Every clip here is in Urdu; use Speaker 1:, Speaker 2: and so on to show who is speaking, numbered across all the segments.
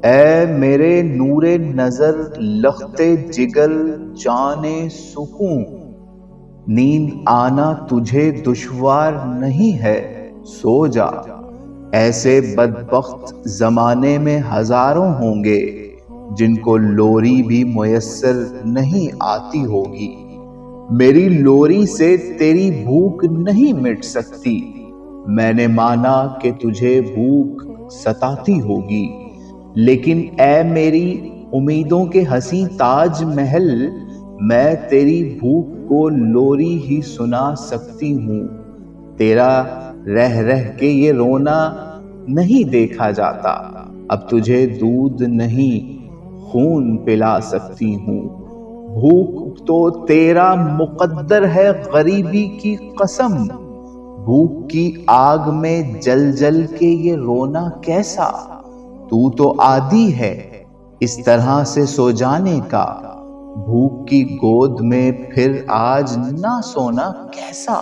Speaker 1: اے میرے نور نظر لخت جگر جان سکون، نیند آنا تجھے دشوار نہیں ہے، سو جا۔ ایسے بدبخت زمانے میں ہزاروں ہوں گے جن کو لوری بھی میسر نہیں آتی ہوگی، میری لوری سے تیری بھوک نہیں مٹ سکتی، میں نے مانا کہ تجھے بھوک ستاتی ہوگی، لیکن اے میری امیدوں کے حسین تاج محل، میں تیری بھوک کو لوری ہی سنا سکتی ہوں، تیرا رہ رہ کے یہ رونا نہیں دیکھا جاتا، اب تجھے دودھ نہیں خون پلا سکتی ہوں، بھوک تو تیرا مقدر ہے غریبی کی قسم، بھوک کی آگ میں جل جل کے یہ رونا کیسا، تو عادی ہے اس طرح سے سو جانے کا، بھوک کی گود میں پھر آج نہ سونا کیسا،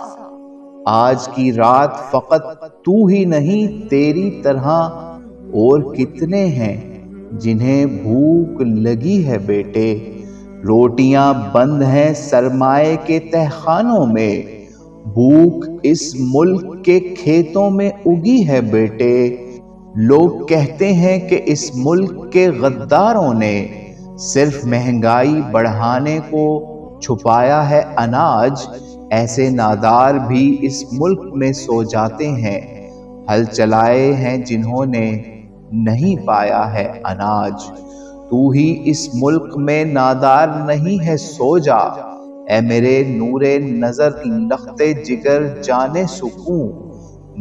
Speaker 1: آج کی رات فقط تو ہی نہیں تیری طرح اور کتنے ہیں جنہیں بھوک لگی ہے بیٹے، روٹیاں بند ہیں سرمائے کے تہخانوں میں، بھوک اس ملک کے کھیتوں میں اگی ہے بیٹے، لوگ کہتے ہیں کہ اس ملک کے غداروں نے صرف مہنگائی بڑھانے کو چھپایا ہے اناج، ایسے نادار بھی اس ملک میں سو جاتے ہیں، ہل چلائے ہیں جنہوں نے نہیں پایا ہے اناج، تو ہی اس ملک میں نادار نہیں ہے، سو جا۔ اے میرے نور نظر لخت جگر جان سکون،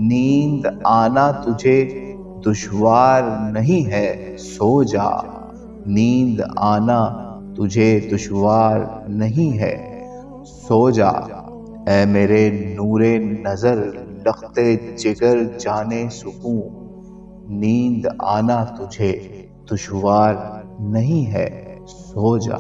Speaker 1: نیند آنا تجھے دشوار نہیں ہے، سو جا، نیند آنا تجھے دشوار نہیں ہے، سو جا۔ اے میرے نور نظر لخت جگر جان سکون، نیند آنا تجھے دشوار نہیں ہے، سو جا۔